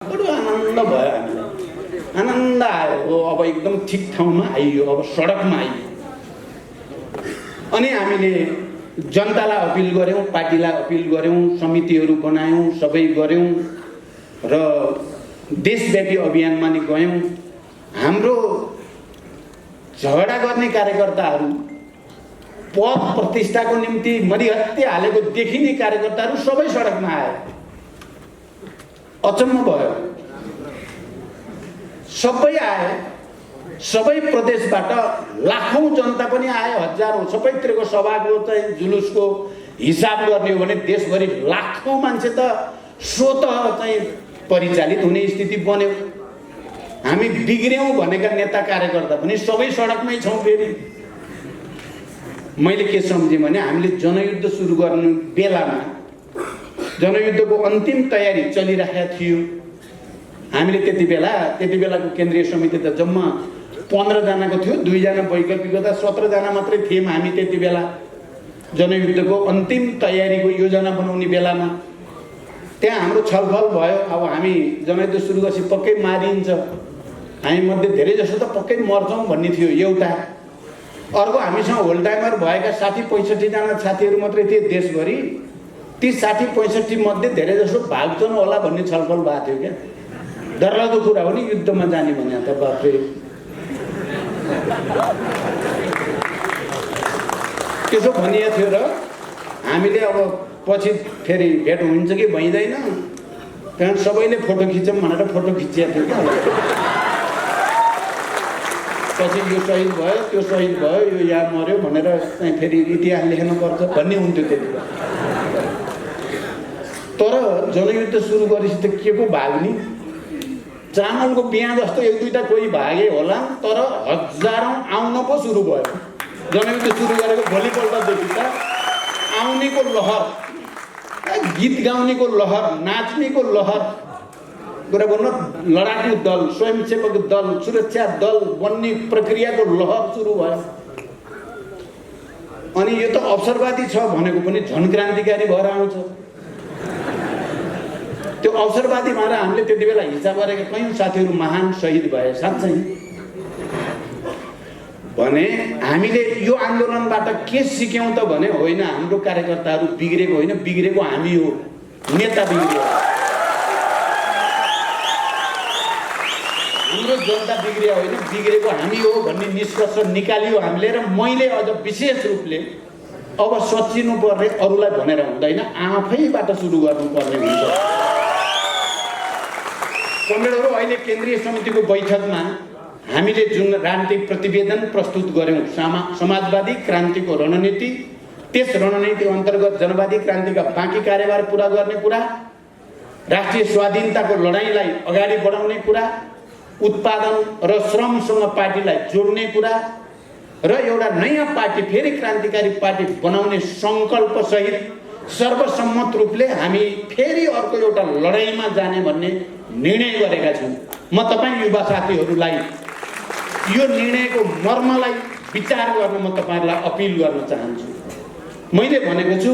बडो आनन्द भयो हामीलाई, आनन्द आयो। अब एकदम ठिक ठाउँमा आइयो, अब सडकमा आइयो। अनि हामीले जनतालाई अपिल गऱ्यौँ, पार्टीलाई अपिल गऱ्यौँ, समितिहरू बनायौँ, सबै गऱ्यौँ र देशव्यापी अभियानमा नि गयौँ। हाम्रो झगडा गर्ने कार्यकर्ताहरू, पद प्रतिष्ठाको निम्ति मरिहत्ते हालेको देखिने कार्यकर्ताहरू सबै सडकमा आए। अचम्म भयो, सबै आए। सबै प्रदेशबाट लाखौं जनता पनि आए, हजारौं। सबैतिरको सभाको चाहिँ जुलुसको हिसाब गर्ने हो भने देशभरि लाखौं मान्छे त स्वतः चाहिँ परिचालित हुने स्थिति बन्यो। हामी बिग्र्यौँ भनेका नेता कार्यकर्ता पनि सबै सडकमै छौँ। फेरि मैले के सम्झेँ भने हामीले जनयुद्ध सुरु गर्ने बेलामा जनयुद्धको अन्तिम तयारी चलिरहेको थियो। हामीले त्यति बेलाको केन्द्रीय समिति त जम्मा 15 जनाको थियो, 2 जना वैकल्पिक गर्दा 17 जना मात्रै थियौँ हामी त्यति बेला। जनयुद्धको अन्तिम तयारीको योजना बनाउने बेलामा त्यहाँ हाम्रो छलफल भयो। अब हामी जनयुद्ध सुरु गरेपछि पक्कै मारिन्छ, हामी मध्ये धेरै जसो त पक्कै मर्छौँ भन्ने थियो एउटा। अर्को, हामीसँग होल टाइमर भएका 60-65 जना साथीहरू मात्रै थिए देशभरि। ती 60-65 मध्ये धेरै जसो भाग्छन् होला भन्ने छलफल भएको थियो क्या। डरलाग्दो कुरा हो नि युद्धमा जाने भने त, बाफ्रे। त्यसो भनिएको थियो र हामीले अब पछि फेरि भेट हुन्छ कि भइँदैन, त्यहाँ सबैले फोटो खिचौँ भनेर फोटो खिचिएको थियो क्या। पछि यो शहीद भयो, त्यो शहीद भयो, यो यहाँ मर्यो भनेर चाहिँ फेरि इतिहास लेख्नुपर्छ भन्ने हुन्थ्यो त्यति बेला। तर जनयुद्ध सुरु गरेपछि त के को भाग्ने, चामलको बिहा जस्तो 1-2टा कोही भागे होला, तर हजारौं आउन पो सुरु भयो। जनयुद्ध सुरु गरेको भोलिपल्टदेखि त आउनेको लहर, गीत गाउनेको लहर, नाच्नेको लहर, कुरा भन्नु लडाकु दल, स्वयंसेवक दल, सुरक्षा दल बन्ने प्रक्रियाको लहर सुरु भयो। अनि यो त अवसरवादी छ भनेको पनि झन क्रान्तिकारी भएर आउँछ। त्यो अवसरवादी भएर हामीले त्यति बेला हिसाब गरेका कयौं साथीहरू महान शहीद भए। साँच्चै भने हामीले यो आन्दोलनबाट के सिक्यौं त भने, होइन हाम्रो कार्यकर्ताहरू बिग्रेको होइन, बिग्रेको हामी हो, नेता बिग्रियो, हाम्रो जनता बिग्रियो होइन, बिग्रेको हामी हो भन्ने निष्कर्ष निकालियो हामीले। र मैले अझ विशेष रूपले अब सचिनु पर्ने अरूलाई भनेर हुँदैन, आफैबाट सुरु गर्नुपर्ने हुन्छ। कमरेडहरू, अहिले केन्द्रीय समितिको बैठकमा हामीले जुन राजनीतिक प्रतिवेदन प्रस्तुत गर्यौं, समाजवादी क्रान्तिको रणनीति, त्यस रणनीति अन्तर्गत जनवादी क्रान्तिका बाँकी कार्यभार पूरा गर्ने कुरा, राष्ट्रिय स्वाधीनताको लडाईँलाई अगाडि बढाउने कुरा, उत्पादन र श्रमसँग पार्टीलाई जोड्ने कुरा र एउटा नयाँ पार्टी, फेरि क्रान्तिकारी पार्टी बनाउने सङ्कल्प सहित सर्वसम्मत रूपले हामी फेरि अर्को एउटा लडाईँमा जाने भन्ने निर्णय गरेका छौँ। म तपाईँ युवा साथीहरूलाई यो निर्णयको मर्मलाई विचार गर्न म तपाईहरुलाई अपिल गर्न चाहन्छु। मैले भनेको छु,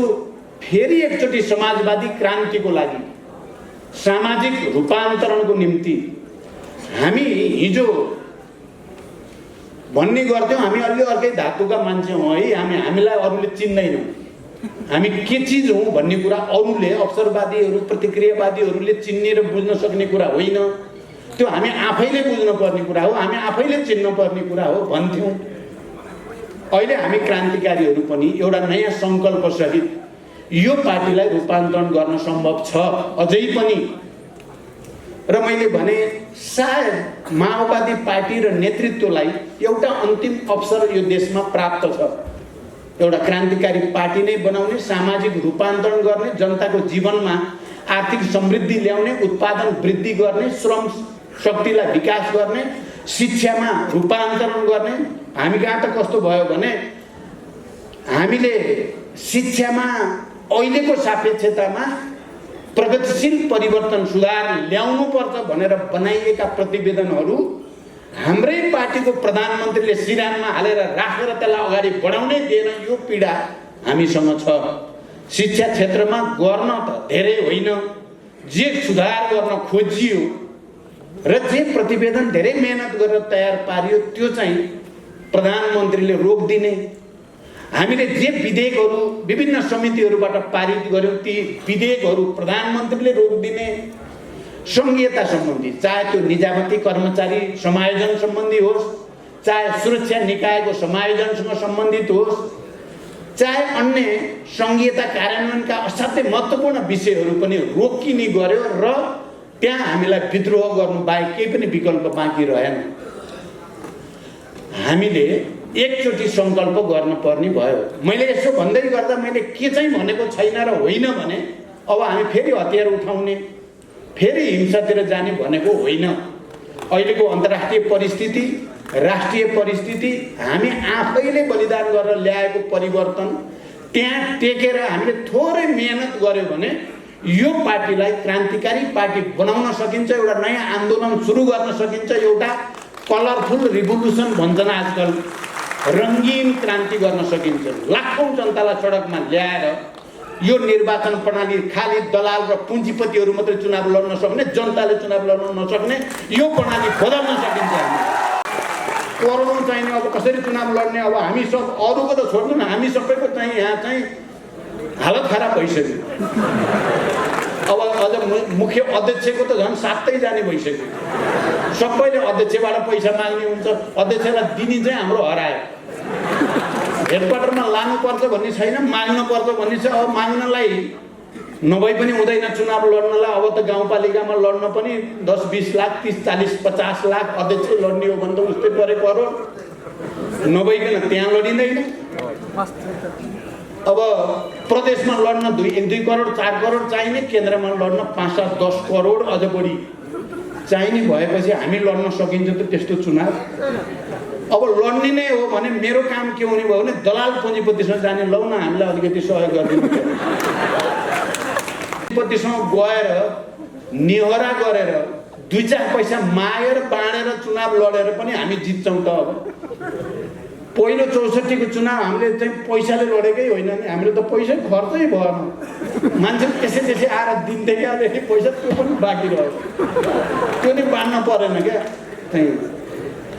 फेरि एकचोटि समाजवादी क्रान्तिको लागि, सामाजिक रूपान्तरणको निम्ति हामी हिजो भन्ने गर्थ्यौं, हामी अलि अर्कै धातुका मान्छे हौं है, हामीलाई अरूले चिन्दैनन्, हामी के चीज हौं भन्ने कुरा अरूले, अवसरवादीहरू, प्रतिक्रियावादीहरूले चिन्ने र बुझ्न सक्ने कुरा होइन, त्यो हामी आफैले बुझ्न पर्ने कुरा हो, हामी आफैले चिन्न पर्ने कुरा हो भन्थ्यौं। अहिले हामी क्रान्तिकारीहरू पनि एउटा नयाँ संकल्प सहित यो पार्टीलाई रूपान्तरण गर्न सम्भव छ अझै पनि। र मैले भने सायद माओवादी पार्टी र नेतृत्वलाई एउटा अन्तिम अवसर यो देशमा प्राप्त छ, एउटा क्रान्तिकारी पार्टी नै बनाउने, सामाजिक रूपान्तरण गर्ने, जनताको जीवनमा आर्थिक समृद्धि ल्याउने, उत्पादन वृद्धि गर्ने, श्रम शक्तिलाई विकास गर्ने, शिक्षामा रूपान्तरण गर्ने। हामी कहाँ त कस्तो भयो भने हामीले शिक्षामा अहिलेको सापेक्षतामा प्रगतिशील परिवर्तन सुधार ल्याउनु पर्छ भनेर बनाइएका प्रतिवेदनहरू हाम्रै पार्टीको प्रधानमन्त्रीले सिरानमा हालेर राखेर त्यसलाई अगाडि बढाउनै दिएन। यो पीडा हामीसँग छ। शिक्षा क्षेत्रमा गर्न त धेरै होइन, जे सुधार गर्न खोजियो र जे प्रतिवेदन धेरै मेहनत गरेर तयार पारियो त्यो चाहिँ प्रधानमन्त्रीले रोकिदिने, हामीले जे विधेयकहरू विभिन्न समितिहरूबाट पारित गर्यौं ती विधेयकहरू प्रधानमन्त्रीले रोकिदिने, संघीयता सम्बन्धी चाहे त्यो निजामती कर्मचारी समायोजन सम्बन्धी होस्, चाहे सुरक्षा निकायको समायोजनसँग सम्बन्धित होस्, चाहे अन्य संघीयता कार्यान्वयनका असाध्यै महत्त्वपूर्ण विषयहरू पनि रोकिने गर्यो र त्यहाँ हामीलाई विद्रोह गर्नु बाहेक केही पनि विकल्प बाँकी रहेन। हामीले एकचोटि संकल्प गर्नुपर्ने भयो। मैले यसो भन्दै गर्दा मैले के चाहिँ भनेको छैन र होइन भने अब हामी फेरि हतियार उठाउने, फेरि हिंसातिर जाने भनेको होइन। अहिलेको अन्तर्राष्ट्रिय परिस्थिति, राष्ट्रिय परिस्थिति, हामी आफैले बलिदान गरेर ल्याएको परिवर्तन त्यहाँ टेकेर हामीले थोरै मेहनत गर्यो भने यो पार्टीलाई क्रान्तिकारी पार्टी बनाउन सकिन्छ, एउटा नयाँ आन्दोलन सुरु गर्न सकिन्छ, एउटा कलरफुल रिभोल्युसन भन्छन् आजकल, रङ्गीन क्रान्ति गर्न सकिन्छ। लाखौं जनतालाई सडकमा ल्याएर यो निर्वाचन प्रणाली खाली दलाल र पुँजीपतिहरू मात्रै चुनाव लड्न सक्ने, जनताले चुनाव लड्न नसक्ने यो प्रणाली बदल्न सकिन्छ। करोडौं चाहिने अब कसरी चुनाव लड्ने? अब हामी सब अरूको त छोड्नु न, हामी सबैको चाहिँ यहाँ चाहिँ हालत खराब भइसक्यो। अब अझ मुख्य अध्यक्षको त झन् सातै जाने भइसक्यो। सबैले अध्यक्षबाट पैसा माग्ने हुन्छ, अध्यक्षलाई दिने चाहिँ हाम्रो हरायो। हेडक्वार्टरमा लानुपर्छ भन्ने छैन, माग्नुपर्छ भन्ने छ। अब माग्नलाई नभई पनि हुँदैन चुनाव लड्नलाई। अब त गाउँपालिकामा लड्न पनि 10-20 लाख, 30-40, 50 लाख अध्यक्ष लड्ने हो भने त उस्तै परे करोड नभइकन त्यहाँ लडिँदैन। अब प्रदेशमा लड्न 2 करोड 4 करोड चाहिने, केन्द्रमा लड्न 5-10 करोड अझ बढी चाहिने भएपछि हामी लड्न सकिन्छ त त्यस्तो चुनाव? अब लड्ने नै हो भने मेरो काम के हुने भयो भने दलाल पुँजीपतिसँग जाने, लौ न हामीलाई अलिकति सहयोग गरिदिनु। पुँजीपतिसँग गएर निहरा गरेर 2-4 पैसा मागेर बाँडेर चुनाव लडेर पनि हामी जित्छौँ त। अब पहिलो 64 को चुनाव हामीले चाहिँ पैसाले लडेकै होइन नि, हामीले त पैसै खर्चै भएन। मान्छे त्यसै आएर दिन्थे क्या, अलिकति पैसा त्यो पनि बाँकी रह्यो, त्यो नि बाँड्न परेन क्या। चाहिँ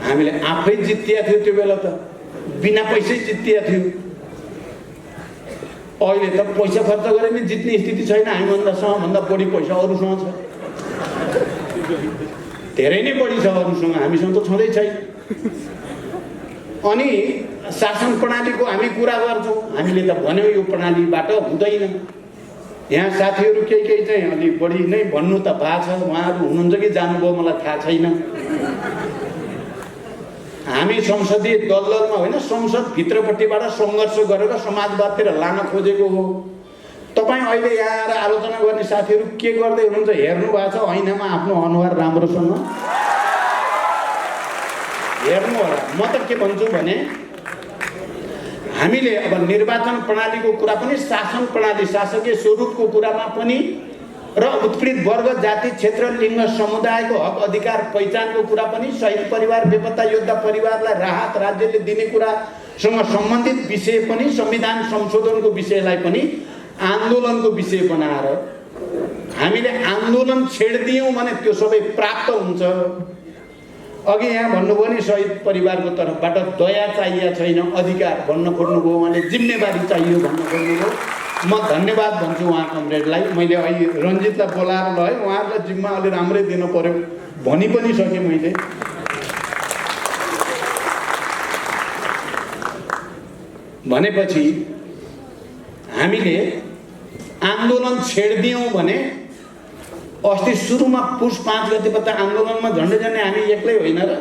हामीले आफै जित्तिया थियो त्यो बेला, त बिना पैसै जित्तिया थियो। अहिले त पैसा खर्च गरे नि जित्ने स्थिति छैन। हामीभन्दा बढी पैसा अरूसँग छ, धेरै नै बढी छ अरूसँग, हामीसँग त छँदै छैन। अनि शासन प्रणालीको हामी कुरा गर्छौँ, हामीले त भन्यौँ यो प्रणालीबाट हुँदैन। यहाँ साथीहरू केही चाहिँ अलिक बढी नै भन्नु त भएको छ, उहाँहरू हुनुहुन्छ कि जानुभयो मलाई थाहा छैन। हामी संसदीय दलमा होइन, संसदभित्रपट्टिबाट सङ्घर्ष गरेर समाजवादतिर लान खोजेको हो। तपाईँ अहिले यहाँ आएर आलोचना गर्ने साथीहरू के गर्दै हुनुहुन्छ हेर्नु भएको छ ऐनामा आफ्नो अनुहार राम्रोसँग हेर्नु होला। म त के भन्छु भने हामीले अब निर्वाचन प्रणालीको कुरा पनि, शासन प्रणाली शासकीय स्वरूपको कुरामा पनि र उत्पीडित वर्ग, जाति, क्षेत्र, लिङ्ग, समुदायको हक अधिकार पहिचानको कुरा पनि, शहीद परिवार, बेपत्ता योद्धा परिवारलाई राहत राज्यले दिने कुरासँग सम्बन्धित विषय पनि, संविधान संशोधनको विषयलाई पनि आन्दोलनको विषय बनाएर हामीले आन्दोलन छेड्दियौँ भने त्यो सबै प्राप्त हुन्छ। अघि यहाँ भन्नुभयो नि शहीद परिवारको तर्फबाट दया चाहिएको छैन, अधिकार भन्न खोज्नुभयो, उहाँले जिम्मेवारी चाहियो भन्न खोज्नुभयो। म धन्यवाद भन्छु उहाँ कमरेडलाई। मैले अहिले रञ्जितलाई बोलाएर ल है उहाँहरूलाई जिम्मा अलि राम्रै दिनु पर्यो भनि पनि सकेँ मैले। भनेपछि हामीले आन्दोलन छेड्दियौँ भने अस्ति सुरुमा पुस 5 गतेबाट आन्दोलनमा झन्डै हामी एक्लै होइन र,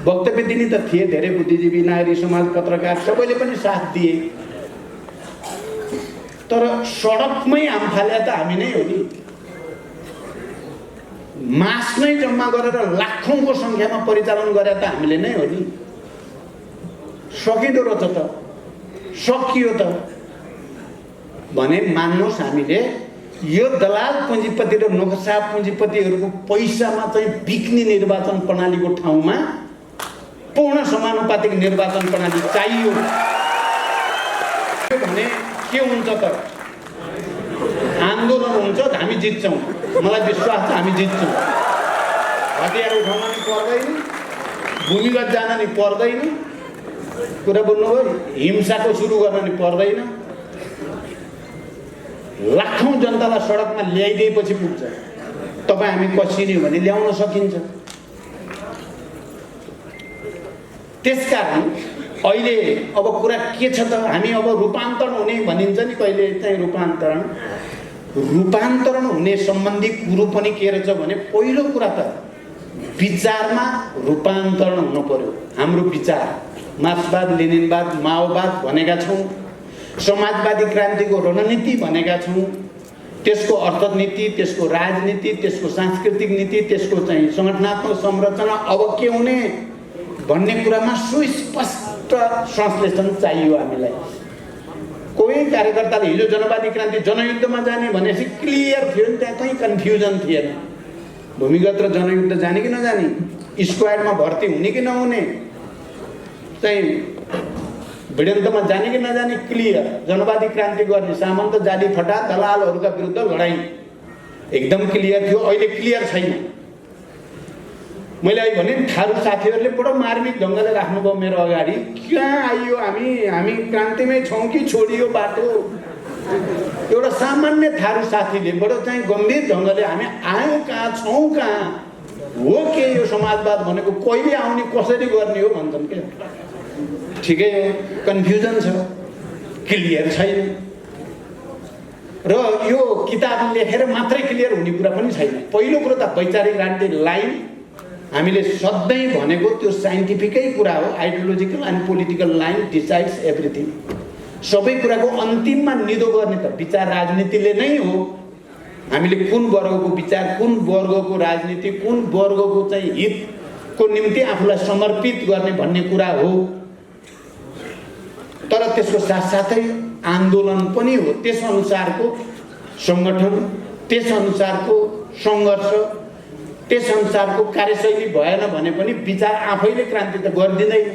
वक्तव्य दिने त थिए धेरै बुद्धिजीवी, नागरिक समाज, पत्रकार सबैले पनि साथ दिए। तर सडकमै हामफाले त हामी नै हो नि। मास नै जम्मा गरेर लाखौंको संख्यामा परिचालन गरे त हामीले नै हो नि। सकिँदो रहेछ त, सकियो त भने मान्नुहोस् हामीले यो दलाल पुँजीपति र नोकसा पुँजीपतिहरूको पैसामा चाहिँ बिक्ने निर्वाचन प्रणालीको ठाउँमा पूर्ण समानुपातिक निर्वाचन प्रणाली चाहियो भने के हुन्छ त? आन्दोलन हुन्छ, हामी जित्छौँ। मलाई विश्वास छ हामी जित्छौँ। हतियार उठाउन नि पर्दैन, भूमिगत जान नि पर्दैन, कुरा बुझ्नुभयो, हिंसाको सुरु गर्न नि पर्दैन। लाखौँ जनतालाई सडकमा ल्याइदिएपछि पुग्छ। तपाईँ हामी कसिन्यो भने ल्याउन सकिन्छ। त्यसकारण अहिले अब कुरा के छ त, हामी अब रूपान्तरण हुने भनिन्छ नि कहिले चाहिँ रूपान्तरण हुने सम्बन्धी कुरो पनि के रहेछ भने पहिलो कुरा त विचारमा रूपान्तरण हुनु पर्यो। हाम्रो विचार मार्क्सवाद, लेनिनवाद, माओवाद भनेका छौँ, समाजवादी क्रान्तिको रणनीति भनेका छौँ, त्यसको अर्थनीति, त्यसको राजनीति, त्यसको सांस्कृतिक नीति, त्यसको चाहिँ संगठनात्मक संरचना अब के हुने भन्ने कुरामा सुस्पष्ट संश्लेषण चाहियो हामीलाई। कोही कार्यकर्ताले हिजो जनवादी क्रान्ति जनयुद्धमा जाने भनेपछि क्लियर थियो नि, त्यहाँ कहीँ कन्फ्युजन थिएन। भूमिगत र जनयुद्ध जाने कि नजाने, स्क्वाडमा भर्ती हुने कि नहुने, चाहिँ भिडन्तमा जाने कि नजाने क्लियर। जनवादी क्रान्ति गर्ने सामन्त, जाली फटा, दलालहरूका विरुद्ध लडाइँ एकदम क्लियर थियो। अहिले क्लियर छैन। मैले अहिले भने थारू साथीहरूले बडो मार्मिक ढङ्गले राख्नुभयो मेरो अगाडि, कहाँ आइयो हामी क्रान्तिमै छौँ कि छोडियो बाटो। एउटा सामान्य थारू साथीले बडो चाहिँ गम्भीर ढङ्गले हामी आयौँ कहाँ, छौँ कहाँ, हो के यो समाजवाद भनेको, कहिले आउने, कसरी गर्ने हो भन्छन् क्या। ठिकै हो, कन्फ्युजन छ, क्लियर छैन। र यो किताब लेखेर मात्रै क्लियर हुने कुरा पनि छैन। पहिलो कुरो त वैचारिक राजनीतिक लाइन हामीले सधैँ भनेको त्यो साइन्टिफिकै कुरा हो। Ideological and political line decides everything. सबै कुराको अन्तिममा निदो गर्ने त विचार राजनीतिले नै हो। हामीले कुन वर्गको विचार, कुन वर्गको राजनीति, कुन वर्गको चाहिँ हितको निम्ति आफूलाई समर्पित गर्ने भन्ने कुरा हो। तर त्यसको साथसाथै आन्दोलन पनि हो, त्यसअनुसारको सङ्गठन, त्यसअनुसारको सङ्घर्ष, त्यसअनुसारको कार्यशैली भएन भने पनि विचार आफैले क्रान्ति त गर्दिँदैन।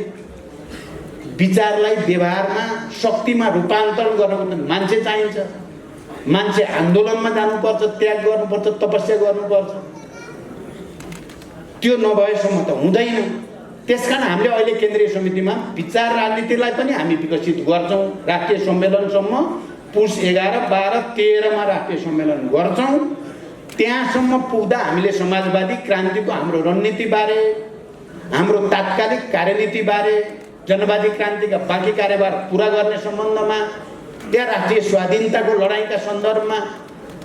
विचारलाई व्यवहारमा, शक्तिमा रूपान्तरण गर्नको त मान्छे चाहिन्छ। मान्छे आन्दोलनमा जानुपर्छ, त्याग गर्नुपर्छ, तपस्या गर्नुपर्छ। त्यो नभएसम्म त हुँदैन। त्यसकारण हामीले अहिले केन्द्रीय समितिमा विचार राजनीतिलाई पनि हामी विकसित गर्छौँ। राष्ट्रिय सम्मेलनसम्म पुस 11, 12, 13मा राष्ट्रिय सम्मेलन गर्छौँ। त्यहाँसम्म पुग्दा हामीले समाजवादी क्रान्तिको हाम्रो रणनीतिबारे, हाम्रो तात्कालिक कार्यनीतिबारे, जनवादी क्रान्तिका बाँकी कार्यभार पुरा गर्ने सम्बन्धमा, त्यहाँ राष्ट्रिय स्वाधीनताको लडाइँका सन्दर्भमा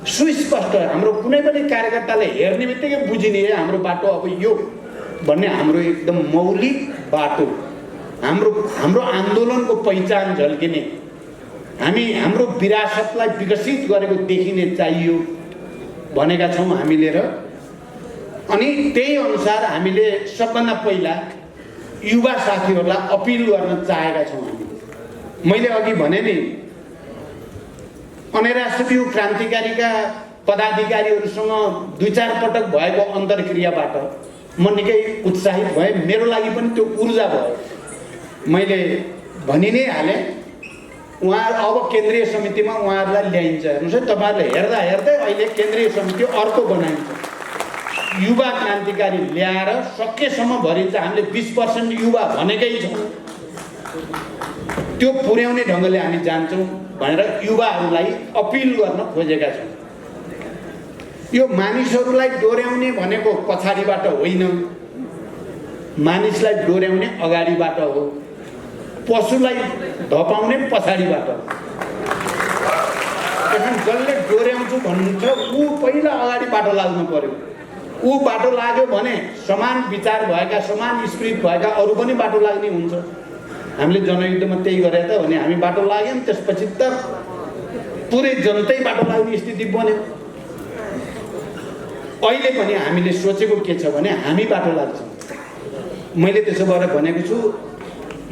सुस्पष्ट हाम्रो कुनै पनि कार्यकर्ताले हेर्ने बित्तिकै बुझिने हाम्रो बाटो अब यो भन्ने हाम्रो एकदम मौलिक बाटो, हाम्रो आन्दोलनको पहिचान झल्किने, हाम्रो विरासतलाई विकसित गरेको देखिने चाहियो भनेका छौँ हामीले। र अनि त्यही अनुसार हामीले सबभन्दा पहिला युवा साथीहरूलाई अपिल गर्न चाहेका छौँ। मैले अघि भने नि, अनेराश्रवीय क्रान्तिकारीका पदाधिकारीहरूसँग 2-4 पटक भएको अन्तर्क्रियाबाट म निकै उत्साहित भएँ। मेरो लागि पनि त्यो ऊर्जा भयो। मैले भनि नै हालेँ, उहाँहरू अब केन्द्रीय समितिमा उहाँहरूलाई ल्याइन्छ। हेर्नुहोस् है, तपाईँहरूले हेर्दा हेर्दै अहिले केन्द्रीय समिति अर्को बनाइन्छ। युवा क्रान्तिकारी ल्याएर सकेसम्म भरिन्छ। हामीले 20% युवा भनेकै छौँ, त्यो पुर्याउने ढङ्गले हामी जान्छौँ भनेर युवाहरूलाई अपिल गर्न खोजेका छौँ। यो मानिसहरूलाई डोर्याउने भनेको पछाडिबाट होइन, मानिसलाई डोर्याउने अगाडिबाट हो, पशुलाई धपाउने पछाडिबाट हो। त्यसमा जसले डोर्याउँछु भन्नुहुन्छ ऊ पहिला अगाडि बाटो लाग्नु पर्यो। ऊ बाटो लाग्यो भने समान विचार भएका, समान स्पिरिट भएका अरू पनि बाटो लाग्ने हुन्छ। हामीले जनयुद्धमा त्यही गरे त भने हामी बाटो लाग्यौँ, त्यसपछि त पुरै जनतै बाटो लाग्ने स्थिति बन्यो। अहिले पनि हामीले सोचेको के छ भने हामी बाटो लाग्छौँ। मैले त्यसो भएर भनेको छु,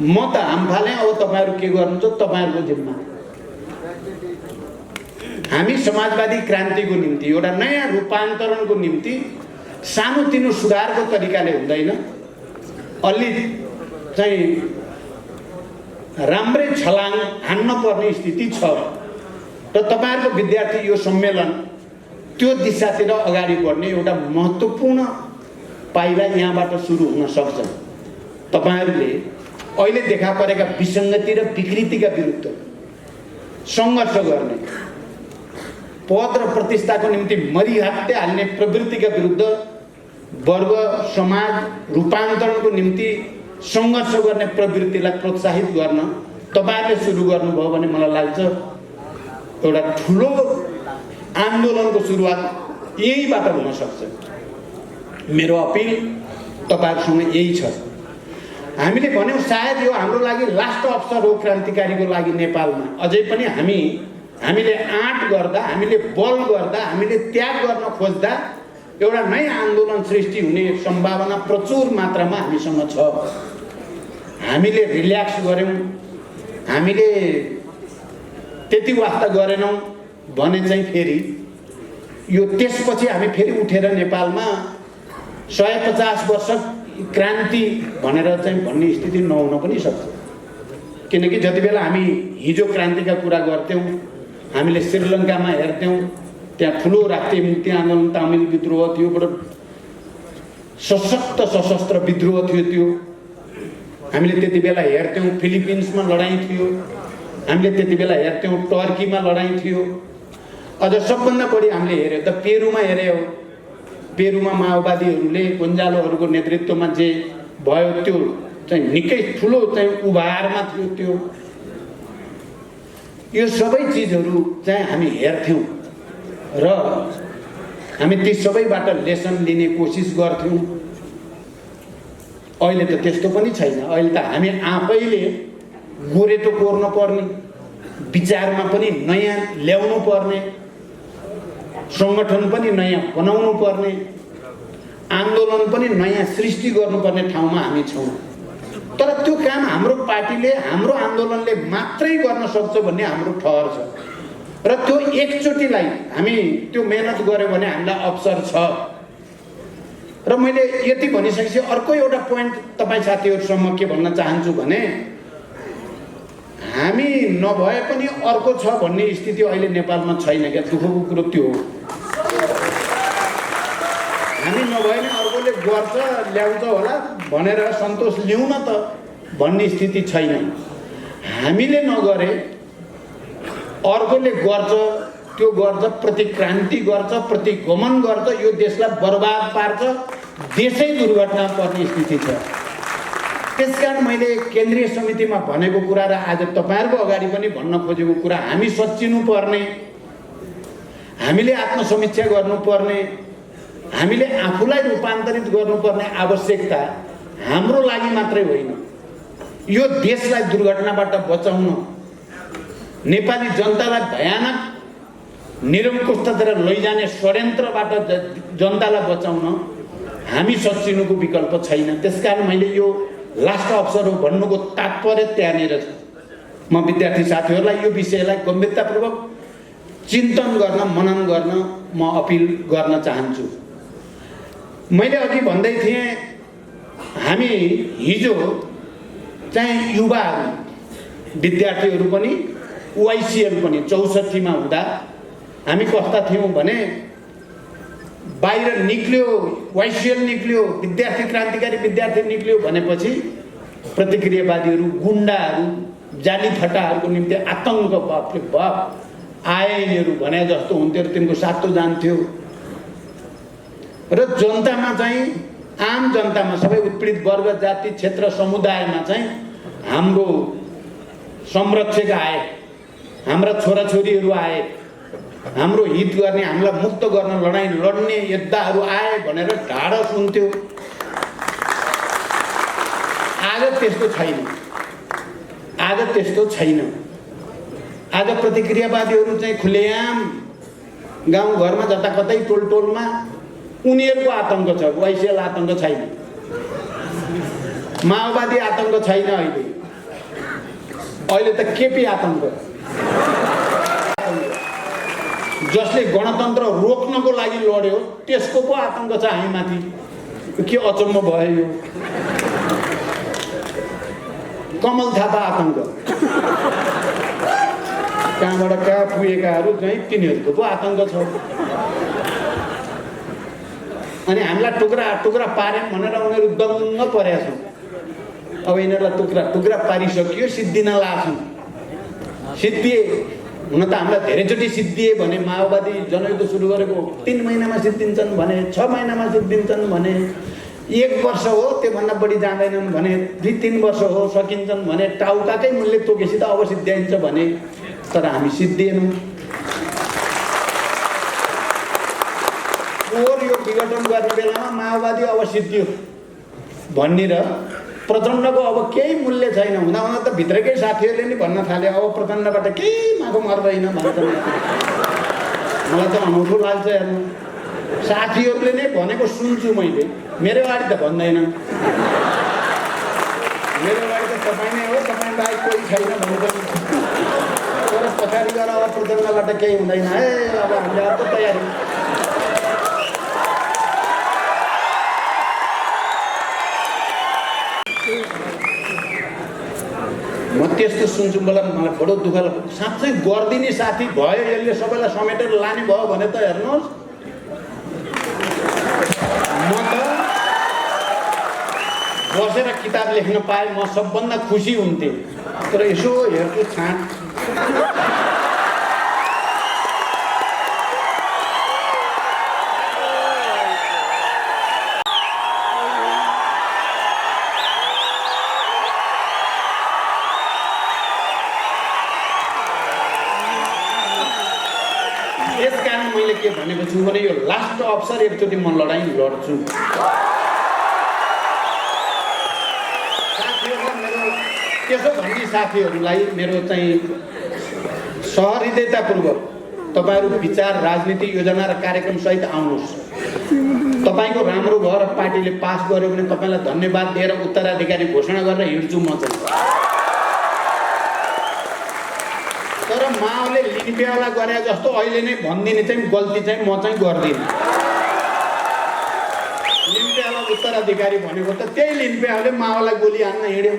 म त हामफालेँ, अब तपाईँहरू के गर्नुहुन्छ तपाईँहरूको जिम्मा। हामी समाजवादी क्रान्तिको निम्ति, एउटा नयाँ रूपान्तरणको निम्ति सानोतिनो सुधारको तरिकाले हुँदैन, अलि चाहिँ राम्रै छलाङ हान्न पर्ने स्थिति छ। र तपाईँहरूको विद्यार्थी यो सम्मेलन त्यो दिशातिर अगाडि बढ्ने एउटा महत्त्वपूर्ण पाइला यहाँबाट सुरु हुन सक्छ। तपाईहरुले अहिले देखा परेका विसङ्गति र विकृतिका विरुद्ध सङ्घर्ष गर्ने, पद र प्रतिष्ठाको निम्ति मरिहात्ते हाल्ने प्रवृत्तिका विरुद्ध, वर्ग समाज रूपान्तरणको निम्ति सङ्घर्ष गर्ने प्रवृत्तिलाई प्रोत्साहित गर्न तपाईहरुले सुरु गर्नुभयो भने मलाई लाग्छ एउटा ठुलो आन्दोलनको सुरुवात यहीबाट हुन सक्छ। मेरो अपिल तपाईहरुसँग यही छ। हामीले भन्यौं सायद यो हाम्रो लागि लास्ट अवसर हो क्रान्तिकारीको लागि नेपालमा। अझै पनि हामीले आँट गर्दा, हामीले बल गर्दा, हामीले त्याग गर्न खोज्दा एउटा नयाँ आन्दोलन सृष्टि हुने सम्भावना प्रचुर मात्रामा हामीसँग छ। हामीले रिल्याक्स गर्यौं, हामीले त्यति वास्ता गरेनौं भने चाहिँ फेरि यो त्यसपछि हामी फेरि उठेर नेपालमा 150 वर्ष क्रान्ति भनेर चाहिँ भन्ने स्थिति नहुन पनि सक्छ। किनकि जति बेला हामी हिजो क्रान्तिका कुरा गर्थ्यौं, हामीले श्रीलङ्कामा हेर्थ्यौं, त्यहाँ ठुलो राष्ट्रिय मुक्ति आन्दोलन तमिल विद्रोह थियो, बडो सशक्त सशस्त्र विद्रोह थियो त्यो। हामीले त्यति बेला हेर्थ्यौं फिलिपिन्समा लडाईँ थियो, हामीले त्यति बेला हेर्थ्यौं टर्कीमा लडाईँ थियो। अझ सबभन्दा बढी हामीले हेर्यो त पेरुमा हेर्यो। पेरुमा माओवादीहरूले गोन्जालोहरूको नेतृत्वमा जे भयो त्यो चाहिँ निकै ठुलो चाहिँ उभारमा थियो त्यो। यो सबै चीजहरू चाहिँ हामी हेर्थ्यौं र हामी ती सबैबाट लेसन लिने कोसिस गर्थ्यौं। अहिले त त्यस्तो पनि छैन। अहिले त हामी आफैले गोरेटो कोर्न पर्ने, विचारमा पनि नयाँ ल्याउनु पर्ने, संगठन पनि नयाँ बनाउनु पर्ने, आन्दोलन पनि नयाँ सृष्टि गर्नुपर्ने ठाउँमा हामी छौं। तर त्यो काम हाम्रो पार्टीले, हाम्रो आन्दोलनले मात्रै गर्न सक्छ भन्ने हाम्रो ठहर छ र त्यो एकचोटिलाई हामी त्यो मेहनत गर्यो भने हामीलाई अवसर छ। र मैले यति भनिसकेपछि अर्को एउटा पोइन्ट तपाईं साथीहरुसम्म के भन्न चाहन्छु भने हामी नभए पनि अर्को छ भन्ने स्थिति अहिले नेपालमा छैन क्या। दुःखको कुरो त्यो हो। हामी नभए नि अर्कोले गर्छ ल्याउँछ होला भनेर सन्तोष लिउँ न त भन्ने स्थिति छैन। हामीले नगरे अर्कोले गर्छ, त्यो गर्छ, प्रतिक्रान्ति गर्छ, प्रतिगमन गर्छ, यो देशलाई बर्बाद पार्छ, देशै दुर्घटना पर्ने स्थिति छ। त्यसकारण मैले केन्द्रीय समितिमा भनेको कुरा र आज तपाईहरुको अगाडि पनि भन्न खोजेको कुरा, हामी सच्चिनु पर्ने, हामीले आत्मसमीक्षा गर्नुपर्ने, हामीले आफूलाई रूपान्तरित गर्नुपर्ने आवश्यकता हाम्रो लागि मात्रै होइन, यो देशलाई दुर्घटनाबाट बचाउन, नेपाली जनतालाई भयानक निरङ्कुशतातिर लैजाने षड्यन्त्रबाट जनतालाई बचाउन हामी सच्चिनुको विकल्प छैन। त्यसकारण मैले यो लास्ट अवसर हो भन्नुको तात्पर्य त्यहाँनिर छ। म विद्यार्थी साथीहरूलाई यो विषयलाई गम्भीरतापूर्वक चिन्तन गर्न, मनन गर्न म अपिल गर्न चाहन्छु। मैले अघि भन्दै थिएँ हामी हिजो चाहिँ युवाहरू, विद्यार्थीहरू पनि, वाइसिएल पनि 64 मा हुँदा हामी कस्ता थियौं भने बाहिर निक्ल्यो, वाइसिएल निक्ल्यो, विद्यार्थी क्रान्तिकारी विद्यार्थी निक्ल्यो भनेपछि प्रतिक्रियावादीहरू, गुण्डाहरू, जाली फटाहरूको निम्ति आतंक, बापरे बाप आए यिनीहरू भने जस्तो हुन्थ्यो र तिनको सातो जान्थ्यो। र जनतामा चाहिँ, आम जनतामा, सबै उत्पीडित वर्ग, जाति, क्षेत्र, समुदायमा चाहिँ हाम्रो संरक्षक आए, हाम्रा छोराछोरीहरू आए, हाम्रो हित गर्ने, हामीलाई मुक्त गर्न लडाईँ लड्ने योद्धाहरू आए भनेर ढाडस हुन्थ्यो। आज त्यस्तो छैन। आज त्यस्तो छैन। आज प्रतिक्रियावादीहरू चाहिँ खुलेआम गाउँघरमा जताकतै टोलटोलमा उनीहरूको आतंक छ, वाइसिएल आतंक छैन, माओवादी आतंक छैन। अहिले त केपी आतंक, जसले गणतन्त्र रोक्नको लागि लड्यो त्यसको पो आतंक छ हामीमाथि। के अचम्म भयो यो। कमल थापा आतंक, कहाँबाट कहाँ पुगेकाहरू चाहिँ तिनीहरूको पो आतंक छ। अनि हामीलाई टुक्रा टुक्रा पार्यौँ भनेर उनीहरू दङ्ग परेका छन्। अब यिनीहरूलाई टुक्रा टुक्रा पारिसकियो, सिद्धिन लाग्छौँ। सिद्धिए हुन त हामीलाई धेरैचोटि सिद्धिए भने माओवादी जनयुद्ध सुरु गरेको 3 महिनामा सिद्धिन्छन् भने, 6 महिनामा सिद्धिन्छन् भने, 1 वर्ष हो त्योभन्दा बढी जाँदैनन् भने, 2-3 वर्ष हो सकिन्छन् भने, टाउकाकै मूल्य तोकेपछि त अब सिद्ध्याइन्छ भने, तर हामी सिद्धिएनौँ। और यो विघटन गर्ने बेलामा माओवादी अब सिद्धियो भनिर प्रचण्डको अब केही मूल्य छैन। हुँदा हुँदा त भित्रकै साथीहरूले नि भन्न थाले अब प्रचण्डबाट केही माथि मर्दैन भन्छ। मलाई त अनौठो लाग्छ हेर्नु, साथीहरूले नै भनेको सुन्छु मैले, मेरो अगाडि त भन्दैन। मेरो अगाडि त तपाईँ नै हो, तपाईँ बाहेक कोही छैन भन्छ। तर पछाडि गएर अब प्रचण्डबाट केही हुँदैन है, अब हामीले अर्को तयारी। म त्यस्तो सुन्छु, मलाई बडो दुःख लाग्छ। साँच्चै गरिदिने साथी भयो, यसले सबैलाई समेटेर लाने भयो भने त हेर्नुहोस्, म त बसेर किताब लेख्न पाएँ म सबभन्दा खुसी हुन्थेँ। तर यसो हेर्छु छाँट के भनेको छु भने यो लास्ट अवसर, एकचोटि म लडाइँ लड्छु। साथीहरूलाई मेरो त्यसो भन्ने साथीहरूलाई मेरो चाहिँ सहृदयतापूर्वक तपाईँहरू विचार, राजनीति, योजना र कार्यक्रम सहित आउनुहोस्। तपाईँको राम्रो भएर पार्टीले पास गर्यो भने तपाईँलाई धन्यवाद दिएर उत्तराधिकारी घोषणा गरेर हिँड्छु म चाहिँ। तर माओले लिम्पियालाई गरे जस्तो अहिले नै भनिदिने चाहिँ गल्ती चाहिँ म चाहिँ गर्दिनँ। लिम्पियालाई उत्तराधिकारी भनेको त त्यही लिम्पियाले माओलाई गोली हान्न हिँड्यो।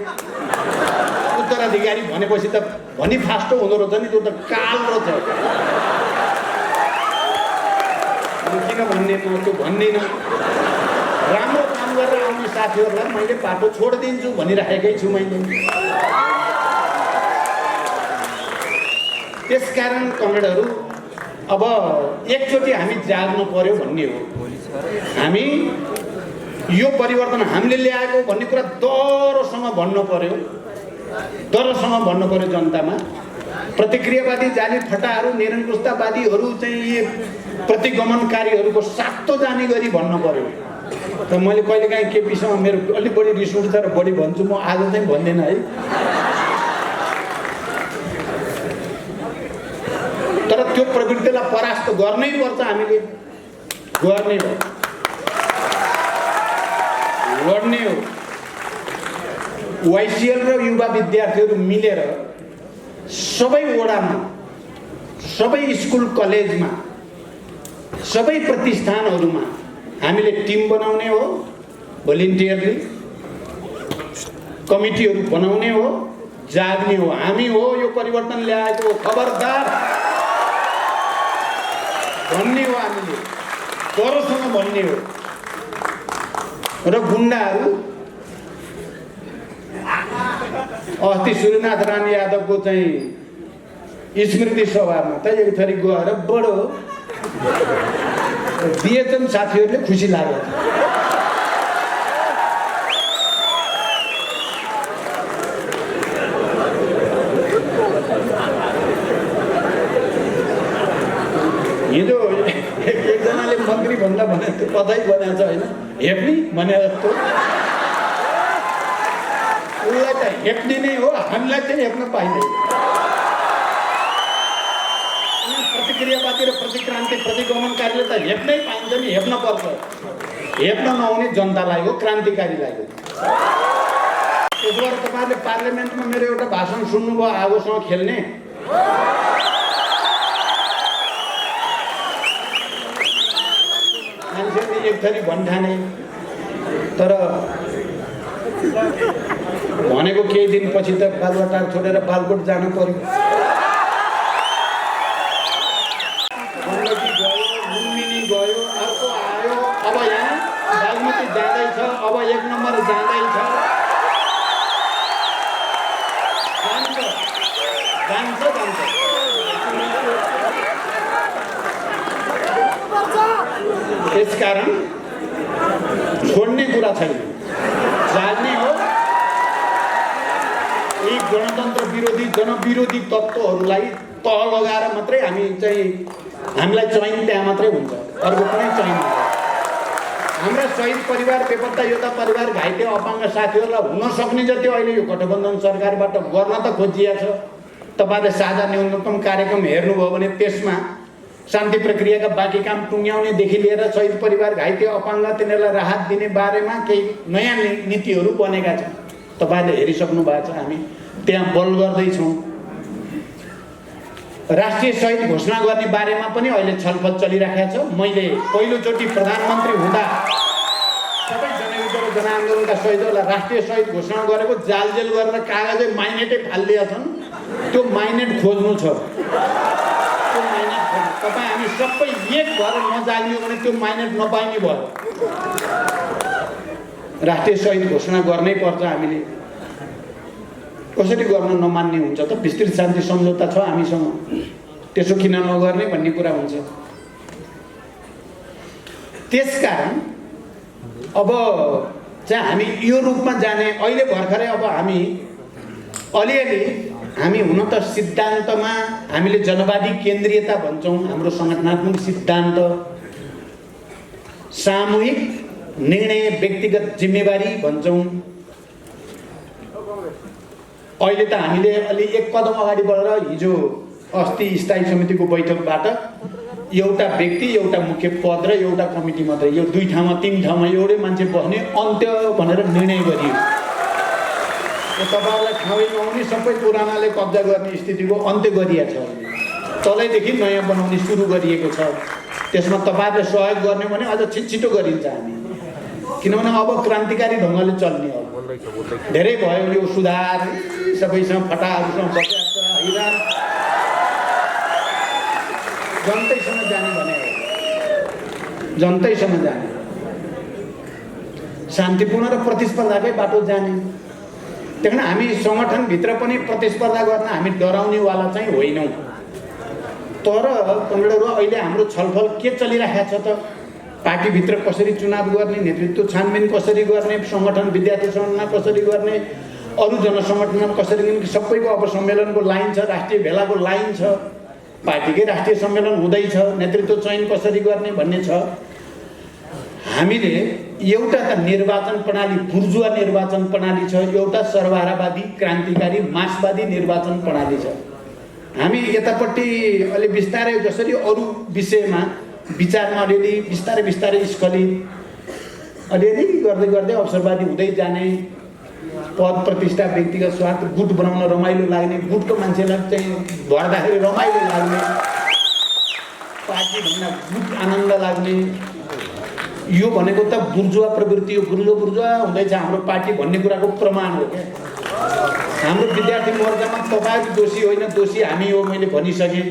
उत्तराधिकारी भनेपछि त भनी फास्टो हुँदो रहेछ नि, त्यो त काल रहेछ। किन भन्ने म त्यो भन्दिनँ। राम्रो काम गरेर आउने साथीहरूलाई मैले बाटो छोडिदिन्छु भनिराखेकै छु मैले। त्यसकारण कमरेडहरू अब एकचोटि हामी जाग्नु पर्यो भन्ने हो। हामी यो परिवर्तन हामीले ल्याएको भन्ने कुरा दरोसँग भन्नु पर्यो, दरोसँग भन्नु पर्यो जनतामा। प्रतिक्रियावादी जाली फटाहरू, निरङ्कुशतावादीहरू चाहिँ यी प्रतिगमनकारीहरूको सातो जाने गरी भन्नु पर्यो। र मैले कहिलेकाहीँ केपीसँग मेरो अलिक बढी रिस उठ्छ र बढी भन्छु, म आज चाहिँ भन्दिनँ है। तर त्यो प्रवृत्तिलाई परास्त गर्नै पर्छ, हामीले गर्नै हो, लड्ने हो। वाइसिएल र युवा विद्यार्थीहरू मिलेर सबै वडामा, सबै स्कुल कलेजमा, सबै प्रतिष्ठानहरूमा हामीले टिम बनाउने हो, भोलिन्टियरली कमिटीहरू बनाउने हो, जाग्ने हो। हामी हो यो परिवर्तन ल्याएको, खबरदार भन्ने हो, हामीले डरसँग भन्ने हो। र गुन्डाहरू अस्ति सूर्यनाथ रानी यादवको चाहिँ स्मृति सभामा त एक थरी गएर बडो दिएछन्, साथीहरूले खुसी लाग्यो। हिजो एकजनाले मन्त्री भन्दा भने त्यो कतै बनाएको छ होइन, हेप्ने भने जस्तो। उसलाई त हेप्ने नै हो, हामीलाई चाहिँ हेप्न पाइँदैन। प्रतिक्रियावादी र प्रतिक्रान्ति प्रतिगमनकारीले त हेप्नै पाइन्छ नि, हेप्न पर्छ। हेप्न नहुने जनतालाई हो, क्रान्तिकारीलाई हो। त्यसो भएर तपाईँहरूले पार्लियामेन्टमा मेरो एउटा भाषण सुन्नुभयो, आगोसँग खेल्ने। मान्छेले एक थरी भन्ठाने, तर भनेको केही दिनपछि त बालुवाटार छोडेर बालकोट जानु पर्यो। गयो, लुम्बिनी गयो, अर्को आयो, अब यहाँ जाँदैछ, अब 1 नम्बर जाँदैछ, जान्छ। त्यसकारण छोड्ने कुरा छैन, जाने हो। यी गणतन्त्र विरोधी जनविरोधी तत्त्वहरूलाई तह लगाएर मात्रै हामीलाई चयन त्यहाँ मात्रै हुन्छ, अर्को कुनै चयन हुन्छ। हाम्रा शहीद परिवार, बेपत्ता योद्धा परिवार, घाइते अपाङ्ग साथीहरूलाई हुन सक्ने जति अहिले यो गठबन्धन सरकारबाट गर्न त खोजिया छ। तपाईँले साझा न्यूनतम कार्यक्रम हेर्नुभयो भने त्यसमा शान्ति प्रक्रियाका बाँकी काम टुङ्ग्याउनेदेखि लिएर शहीद परिवार, घाइते अपाङ्ग तिनीहरूलाई राहत दिने बारेमा केही नयाँ नीतिहरू बनेका छन्। तपाईँले हेरिसक्नु भएको छ। हामी त्यहाँ बल गर्दैछौँ। राष्ट्रिय शहीद घोषणा गर्ने बारेमा पनि अहिले छलफल चलिरहेको छ। मैले पहिलोचोटि प्रधानमन्त्री हुँदा सबै जनयुद्ध र जनआन्दोलनका शहीदहरूलाई राष्ट्रिय शहीद घोषणा गरेको जालजेल गरेर कागजै माइनेटै फालिदिएका छन्। त्यो माइनेट खोज्नु छ। त्यो माइनेट खोज्नु, तपाईँ हामी सबै एक भएर नजाग्यो भने त्यो माइनेट नपाइने भयो। राष्ट्रिय शहीद घोषणा गर्नै पर्छ। हामीले कसरी गर्न नमान्ने हुन्छ त? विस्तृत शान्ति सम्झौता छ हामीसँग, त्यसो किन नगर्ने भन्ने कुरा हुन्छ। त्यसकारण अब चाहिँ हामी यो रूपमा जाने, अहिले भर्खरै अब हामी अलिअलि हामी हुन त सिद्धान्तमा हामीले जनवादी केन्द्रीयता भन्छौँ, हाम्रो सङ्गठनात्मक सिद्धान्त, सामूहिक निर्णय, व्यक्तिगत जिम्मेवारी भन्छौँ। अहिले त हामीले अलि एक कदम अगाडि बढेर हिजो अस्ति स्थायी समितिको बैठकबाट एउटा व्यक्ति, एउटा मुख्य पद र एउटा कमिटी मात्रै, यो 2 ठाउँमा 3 ठाउँमा एउटै मान्छे बस्ने अन्त्य भनेर निर्णय गरियो। तपाईँहरूलाई ठाउँै नहुने सबै पुरानाले कब्जा गर्ने स्थितिको अन्त्य गरिएको छ। तलैदेखि नयाँ बनाउने सुरु गरिएको छ। त्यसमा तपाईँहरूले सहयोग गर्ने भने अझ छिटो गरिन्छ हामी, किनभने अब क्रान्तिकारी ढङ्गले चल्ने हो। धेरै भयो यो सुधार, सबैसँग फटाहरूसँग बसेको छ, हिरान जनतैसँग जाने भने हो, जनतैसँग जाने, शान्तिपूर्ण र प्रतिस्पर्धाकै बाटो जाने। त्यही कारण हामी सङ्गठनभित्र पनि प्रतिस्पर्धा गर्न हामी डराउनेवाला चाहिँ होइनौँ। तर कमरेडहरू, अहिले हाम्रो छलफल के चलिरहेको छ त? पार्टीभित्र कसरी चुनाव गर्ने, नेतृत्व छानबिन कसरी गर्ने, सङ्गठन विद्यार्थी सङ्गठनमा कसरी गर्ने, अरू जनसङ्गठनमा कसरी गर्ने, सबैको अब सम्मेलनको लाइन छ, राष्ट्रिय भेलाको लाइन छ, पार्टीकै राष्ट्रिय सम्मेलन हुँदैछ, नेतृत्व चयन कसरी गर्ने भन्ने छ। हामीले एउटा त निर्वाचन प्रणाली, बुर्जुवा निर्वाचन प्रणाली छ, एउटा सर्वहारावादी क्रान्तिकारी मार्क्सवादी निर्वाचन प्रणाली छ। हामी यतापट्टि अलि बिस्तारै जसरी अरू विषयमा विचारमा अलिअलि बिस्तारै स्खलित, अलिअलि गर्दै अवसरवादी हुँदै जाने, पद प्रतिष्ठा, व्यक्तिगत स्वार्थ, गुट बनाउन रमाइलो लाग्ने, गुटको मान्छेलाई चाहिँ भर्दाखेरि रमाइलो लाग्ने, पार्टीभन्दा गुट आनन्द लाग्ने, यो भनेको त बुर्जुवा प्रवृत्ति हो। बुर्जुवा हुँदैछ हाम्रो पार्टी भन्ने कुराको प्रमाण हो क्या। हाम्रो विद्यार्थी मोर्चामा तपाईँ दोषी होइन, दोषी हामी हो, मैले भनिसकेँ।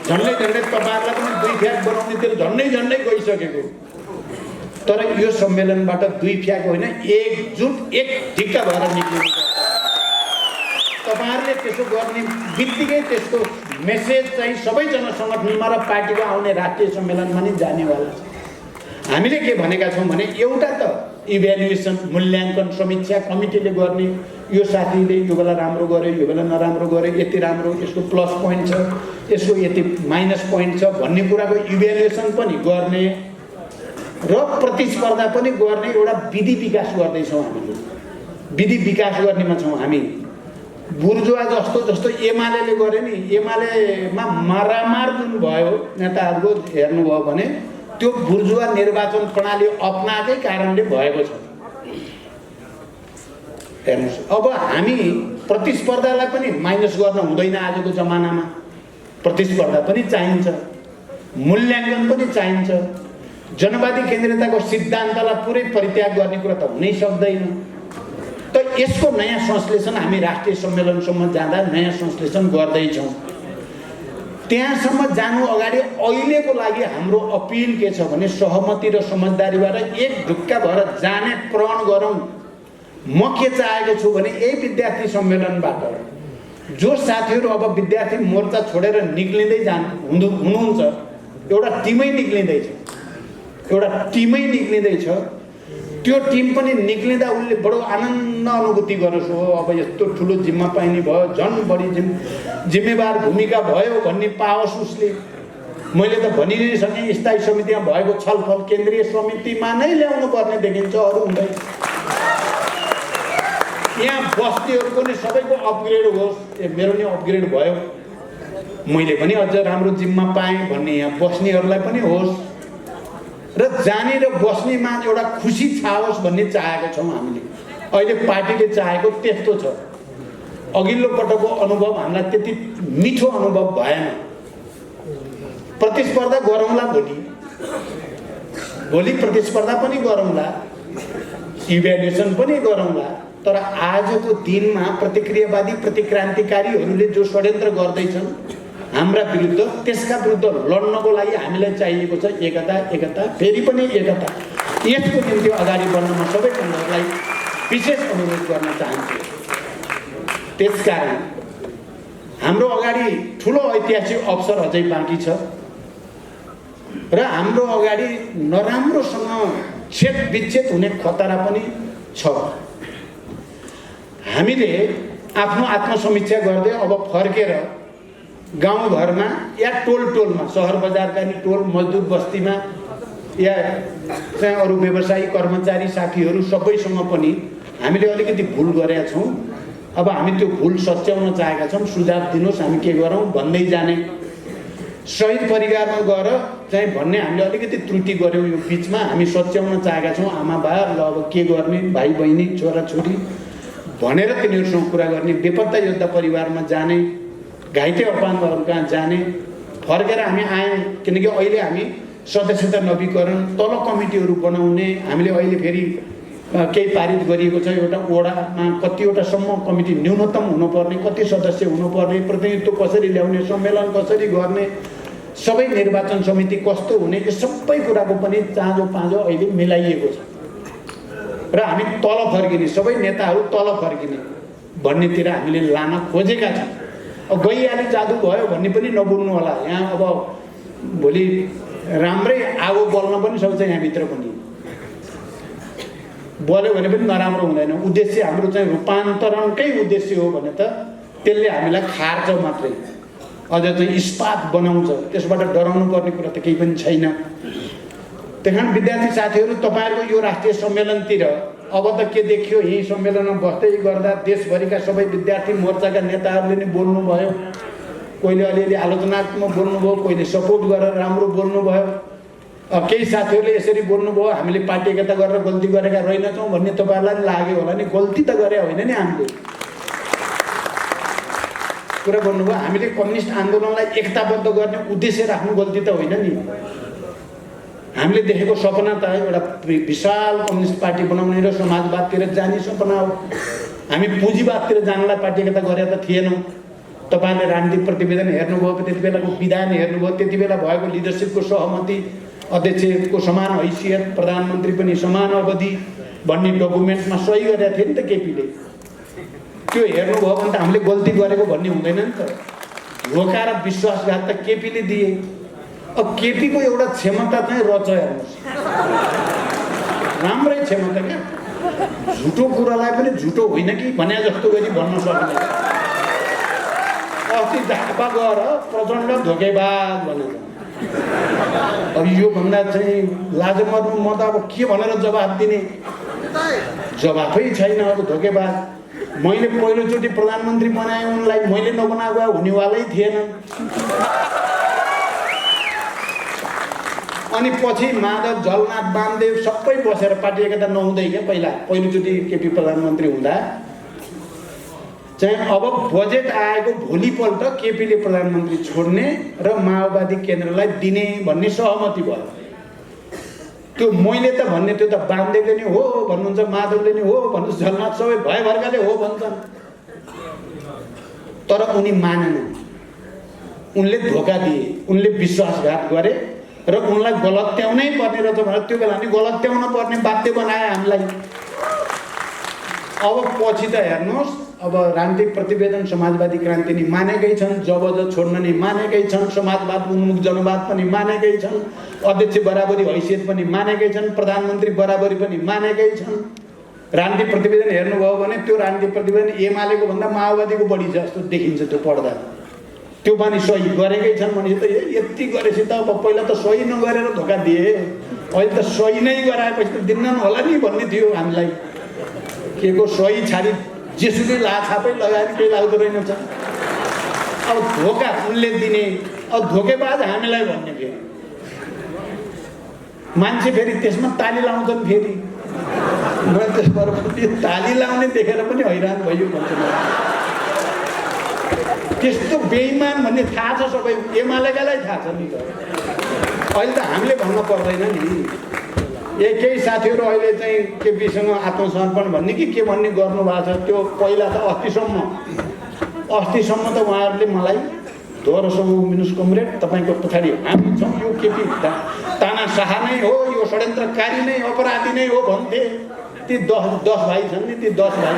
झन्डै तपाईँहरूलाई पनि 2 फ्याक बनाउनेतिर झन्डै गइसकेको। तर यो सम्मेलनबाट 2 फ्याक होइन, एकजुट, एक ढिक्का भएर निक्लिनु पर्छ। तपाईँहरूले त्यसो गर्ने बित्तिकै त्यसको मेसेज चाहिँ सबै जनसङ्गठनमा र पार्टीको आउने राष्ट्रिय सम्मेलनमा नै जानेवाला छ। हामीले के भनेका छौँ भने एउटा त इभ्यालुएसन, मूल्याङ्कन, समीक्षा कमिटीले गर्ने, यो साथीले यो बेला राम्रो गर्यो, यो बेला नराम्रो गर्यो, यति राम्रो, यसको प्लस पोइन्ट छ, यसको यति माइनस पोइन्ट छ भन्ने कुराको इभ्यालुएसन पनि गर्ने र प्रतिस्पर्धा पनि गर्ने एउटा विधि विकास गर्दैछौँ। हामीले विधि विकास गर्नेमा छौँ हामी। बुर्जुवा जस्तो एमाले गरे नि, एमालेमा मारामार जुन भयो नेताहरूको हेर्नुभयो भने त्यो बुर्जुवा निर्वाचन प्रणाली अपनाएकै कारणले भएको छ। हेर्नुहोस्, अब हामी प्रतिस्पर्धालाई पनि माइनस गर्न हुँदैन। आजको जमानामा प्रतिस्पर्धा पनि चाहिन्छ, मूल्याङ्कन पनि चाहिन्छ। जनवादी केन्द्रियताको सिद्धान्तलाई पुरै परित्याग गर्ने कुरा त हुनै सक्दैन। त यसको नयाँ संश्लेषण हामी राष्ट्रिय सम्मेलनसम्म जाँदा नयाँ संश्लेषण गर्दैछौँ। त्यहाँसम्म जानु अगाडि अहिलेको लागि हाम्रो अपिल के छ भने सहमति र समझदारीबाट एक ढुक्का भएर जाने प्रण गरौँ। म के चाहेको छु भने यही विद्यार्थी सम्मेलनबाट जो साथीहरू अब विद्यार्थी मोर्चा छोडेर निक्लिँदै हुनुहुन्छ, एउटा टिमै निक्लिँदैछ, त्यो टिम पनि निक्लिँदा उसले बडो आनन्द अनुभूति गरोस्, हो अब यस्तो ठुलो जिम्मा पाइने भयो, झन् बढी जिम्मेवार भूमिका भयो भन्ने पाओस् उसले। मैले त भनि नै सकेँ, स्थायी समितिमा भएको छलफल केन्द्रीय समितिमा नै ल्याउनु पर्ने देखिन्छ, अरू हुँदैन। यहाँ बस्नेहरू पनि सबैको अपग्रेड होस्। मेरो नि अपग्रेड भयो, मैले पनि अझ राम्रो जिम्मा पाएँ भन्ने यहाँ बस्नेहरूलाई पनि होस् र जाने र बस्नेमा एउटा खुसी छाओस् भन्ने चाहेको छौँ हामीले। अहिले पार्टीले चाहेको त्यस्तो छ। अघिल्लो पटकको अनुभव हामीलाई त्यति मिठो अनुभव भएन। प्रतिस्पर्धा गरौँला, भोलि प्रतिस्पर्धा पनि गरौँला, इभ्यालुएसन पनि गरौँला, तर आजको दिनमा प्रतिक्रियावादी प्रतिक्रान्तिकारीहरूले जो षड्यन्त्र गर्दैछन् हाम्रा विरुद्ध, त्यसका विरुद्ध लड्नको लागि हामीलाई चाहिएको छ एकता, फेरि पनि एकता। यसको निम्ति अगाडि बढ्न म सबै सङ्घहरूलाई विशेष अनुरोध गर्न चाहन्छु। त्यसकारण हाम्रो अगाडि ठुलो ऐतिहासिक अवसर अझै बाँकी छ र हाम्रो अगाडि नराम्रोसँग छेदविच्छेद हुने खतरा पनि छ। हामीले आफ्नो आत्मसमीक्षा गर्दै अब फर्केर गाउँघरमा या टोलमा, सहर बजारका नि टोल, मजदुर बस्तीमा या चाहिँ अरू व्यवसायी कर्मचारी साथीहरू सबैसँग पनि हामीले अलिकति भुल गरेका छौँ। अब हामी त्यो भुल सच्याउन चाहेका छौँ। सुझाव दिनुहोस्, हामी के गरौँ भन्दै जाने। शहीद परिवारमा गएर चाहिँ भन्ने हामीले अलिकति त्रुटि गऱ्यौँ यो बिचमा, हामी सच्याउन चाहेका छौँ। आमा बा ल अब के गर्ने, भाइ बहिनी छोराछोरी भनेर तिनीहरूसँग कुरा गर्ने। बेपत्ता योद्धा परिवारमा जाने, घाइते अपाङ्गहरू कहाँ जाने, फर्केर हामी आयौँ। किनकि अहिले हामी सदस्यता नवीकरण तल कमिटीहरू बनाउने, हामीले अहिले फेरि केही पारित गरिएको छ। एउटा वडामा कतिवटासम्म कमिटी न्यूनतम हुनुपर्ने, कति सदस्य हुनुपर्ने, प्रतिनिधित्व कसरी ल्याउने, सम्मेलन कसरी गर्ने, सबै निर्वाचन समिति कस्तो हुने, यो सबै कुराको पनि चाँजो पाँजो अहिले मिलाइएको छ र हामी तल फर्किने, सबै नेताहरू तल फर्किने भन्नेतिर हामीले लान खोजेका छौँ। अब गइहाले जादु भयो भन्ने पनि नबोल्नु होला। यहाँ अब भोलि राम्रै आगो बल्न पनि सक्छ, यहाँभित्र पनि बल्यो भने पनि नराम्रो हुँदैन। उद्देश्य हाम्रो चाहिँ रूपान्तरणकै उद्देश्य हो भने त त्यसले हामीलाई खार्छ मात्रै, अझ चाहिँ इस्पात बनाउँछ। त्यसबाट डराउनु पर्ने कुरा त केही पनि छैन। त्यही कारण विद्यार्थी साथीहरू, तपाईँहरूको यो राष्ट्रिय सम्मेलनतिर अब त के देखियो, यही सम्मेलनमा बस्दै गर्दा देशभरिका सबै विद्यार्थी मोर्चाका नेताहरूले नि बोल्नुभयो। कोहीले अलिअलि आलोचनात्मक बोल्नुभयो, कोहीले सपोर्ट गरेर राम्रो बोल्नुभयो। केही साथीहरूले यसरी बोल्नुभयो, हामीले पार्टी एकता गरेर गल्ती गरेका रहेनछौँ भन्ने तपाईँहरूलाई पनि लाग्यो होला नि। गल्ती त गरे होइन नि, हामीले कुरा गर्नुभयो। हामीले कम्युनिस्ट आन्दोलनलाई एकताबद्ध गर्ने उद्देश्य राख्नु गल्ती त होइन नि। हामीले देखेको सपना त एउटा विशाल कम्युनिस्ट पार्टी बनाउने र समाजवादतिर जाने सपना हो। हामी पुँजीवादतिर जानलाई पार्टी एकता गरे त थिएनौँ। तपाईँले राजनीतिक प्रतिवेदन हेर्नुभयो, त्यति बेलाको विधान हेर्नुभयो, त्यति बेला भएको लिडरसिपको सहमति, अध्यक्षको समान हैसियत, प्रधानमन्त्री पनि समान अवधि भन्ने डकुमेन्टमा सही गरेका थिए नि त केपीले। त्यो हेर्नुभयो भने त हामीले गल्ती गरेको भन्ने हुँदैन नि त। धोका र विश्वासघात त केपीले दिए। अब केपीको एउटा क्षमता चाहिँ रच हेर्नुहोस्, राम्रै क्षमता क्या। झुटो कुरालाई पनि झुटो होइन कि भने जस्तो गरी भन्न सक्ने। अस्ति झापा गएर प्रचण्ड धोकेबाज भनेर, अब यो भन्दा चाहिँ लाज मर्नु, म त अब के भनेर जवाफ दिने, जवाफै छैन। अब धोकेबाज। मैले पहिलोचोटि प्रधानमन्त्री बनाएँ उनलाई, मैले नबनाएको हुनेवालै थिएन। अनि पछि माधव, जलनाथ, वामदेव सबै बसेर पार्टी एकता नहुँदै क्या पहिलोचोटि केपी प्रधानमन्त्री हुँदा चाहिँ अब बजेट आएको भोलिपल्ट केपीले प्रधानमन्त्री छोड्ने र माओवादी केन्द्रलाई दिने भन्ने सहमति भयो। त्यो मैले त भन्ने, त्यो त वामदेवले नि हो भन्नुहुन्छ, माधवले नि हो भन्नुहुन्छ, जलनाथ सबै भएभरकाले हो भन्छन्। तर उनी मानेनन्। उनले धोका दिए, उनले विश्वासघात गरे र उनलाई गलत्याउनै पर्ने रहेछ भनेर त्यो बेला नि गलत्याउन पर्ने बाध्य बनाए हामीलाई। अब पछि त हेर्नुहोस्, अब राजनीतिक प्रतिवेदन समाजवादी क्रान्ति नि मानेकै छन्, जबरजस्त छोड्न नि मानेकै छन्, समाजवाद उन्मुख जनवाद पनि मानेकै छन्, अध्यक्ष बराबरी हैसियत पनि मानेकै छन्, प्रधानमन्त्री बराबरी पनि मानेकै छन्। राजनीतिक प्रतिवेदन हेर्नुभयो भने त्यो राजनीतिक प्रतिवेदन एमालेको भन्दा माओवादीको बढी छ जस्तो देखिन्छ त्यो पढ्दा। त्यो पनि सही गरेकै छन् भने त यति गरेपछि त अब पहिला त सही नगरेर धोका दिए, अहिले त सही नै गराएपछि त दिन्नन् होला नि भन्ने थियो हामीलाई। के को सही छाडी जेसुकै लाछापै लगाएर केही लाग्दो रहेनछ। अब धोका उनले दिने, अब धोकेबाज हामीलाई भन्ने फेरि मान्छे फेरि त्यसमा ताली लाउँछन्। फेरि मैले त्यसबाट ताली लाउने देखेर पनि हैरान भयो भन्छु। त्यस्तो बेइमान भन्ने थाहा छ सबै, एमालेकालाई थाहा छ नि त। अहिले त हामीले भन्न पर्दैन नि। केही साथीहरू अहिले चाहिँ केपीसँग आत्मसमर्पण भन्ने कि के भन्ने गर्नुभएको छ। त्यो पहिला त अस्तिसम्म त उहाँहरूले मलाई दोहोरोसँग उम्मिनुहोस् कमरेड, तपाईँको पछाडि हामी छौँ, यो केपी तानाशाह नै हो, यो षड्यन्त्रकारी नै अपराधी नै हो भन्थे। ती 10 भाइ छन् नि, ती 10 भाइ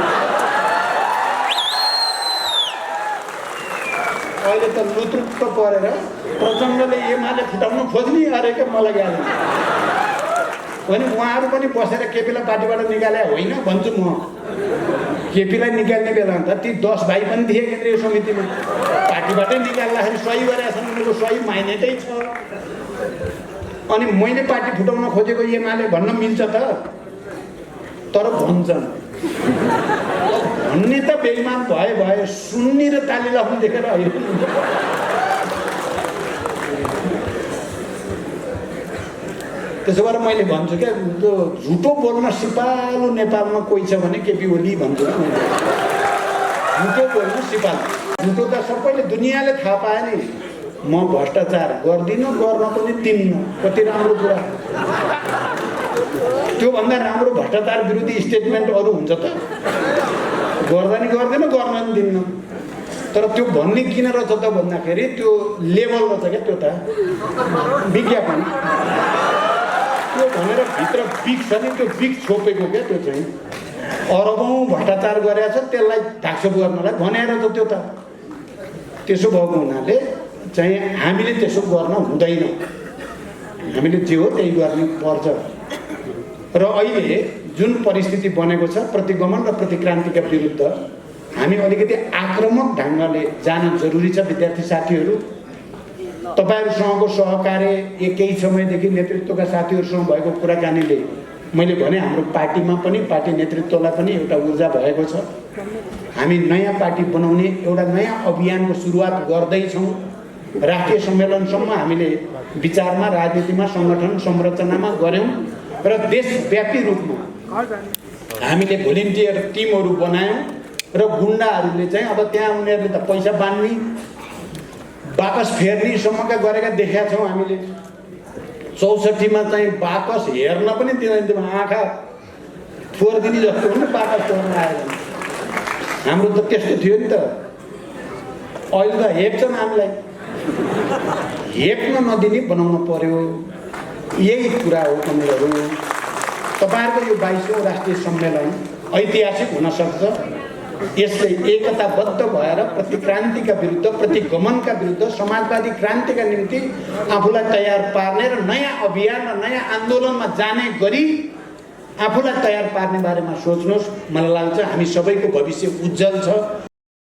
अहिले त लुतुक्क परेर प्रचण्डले एमाले फुटाउन खोज्ने अरे क्या मलाई याद भने उहाँहरू पनि बसेर केपीलाई पार्टीबाट निकाले होइन भन्छु म। केपीलाई निकाल्ने बेला त ती 10 भाइ पनि थिए केन्द्रीय समितिमा, पार्टीबाटै निकाल्दाखेरि सही गरेका छन्, उनीहरूको सही माइनेटै छ। अनि मैले पार्टी फुटाउन खोजेको एमाले भन्न मिल्छ त, तर भन्छन् भन्ने त बेइमान भए सुन्ने र ताली लाउनु देखेर होइन। त्यसो भएर मैले भन्छु क्या, त्यो झुटो बोल्न सिपालु नेपालमा कोही छ भने केपी ओली भन्छु क्या मैले। झुटो बोल्नु सिपालु, झुटो त सबैले दुनियाँले थाहा पाए नि। म भ्रष्टाचार गर्दिनँ, गर्न पनि दिन्न, कति राम्रो कुरा। त्योभन्दा राम्रो भ्रष्टाचार विरोधी स्टेटमेन्ट अरू हुन्छ त? गर्दा नि गर्दैन, गर्न नि दिन्न। तर त्यो भन्ने किन रहेछ त भन्दाखेरि त्यो लेभल रहेछ क्या, त्यो त विज्ञापन। त्यो भनेर भित्र बिग छ नि, त्यो बिग छोपेको क्या। त्यो चाहिँ अरबौँ भ्रष्टाचार गरेको छ, त्यसलाई ढाकछोप गर्नलाई भनेर त त्यो त। त्यसो भएको हुनाले चाहिँ हामीले त्यसो गर्न हुँदैन, हामीले जे हो त्यही गर्नु पर्छ। र अहिले जुन परिस्थिति बनेको छ प्रतिगमन र प्रतिक्रान्तिका विरुद्ध हामी अलिकति आक्रामक ढङ्गले जान जरुरी छ। विद्यार्थी साथीहरू, तपाईहरुसँगको सहकार्य केही समयदेखि नेतृत्वका साथीहरुसँग भएको कुराकानीले मैले भने हाम्रो पार्टीमा पनि, पार्टी नेतृत्वलाई पनि एउटा ऊर्जा भएको छ। हामी नयाँ पार्टी बनाउने एउटा नयाँ अभियानको सुरुवात गर्दैछौँ। राष्ट्रिय सम्मेलनसम्म हामीले विचारमा, राजनीतिमा, संगठन संरचनामा गर्यौं र देशव्यापी रूपमा हामीले भोलिन्टियर टिमहरू बनायौं र गुण्डाहरूले चाहिँ अब त्यहाँ उनीहरूले त पैसा बाँड्ने, बाकस फेर्ने सम्मका गरेका देखेका छौं हामीले। 64 मा चाहिँ बाकस हेर्न पनि दिँदैन, आँखा फोर्दिने जस्तो हो नि बाकस फोर्न आयो। हाम्रो त त्यस्तो थियो नि त। अहिले त हेप्छन् हामीलाई, हेप्न नदिने बनाउनु पर्यो। यही कुरा हो कमरेडहरू। तपाईहरुको यो 22औं राष्ट्रिय सम्मेलन ऐतिहासिक हुन सक्छ। यसले एकताबद्ध भएर प्रतिक्रान्तिका विरुद्ध, प्रतिगमनका विरुद्ध, समाजवादी क्रान्तिका निम्ति आफूलाई तयार पार्ने र नयाँ अभियान र नयाँ आन्दोलनमा जाने गरी आफूलाई तयार पार्ने बारेमा सोच्नुहोस्। मलाई लाग्छ हामी सबैको भविष्य उज्जवल छ।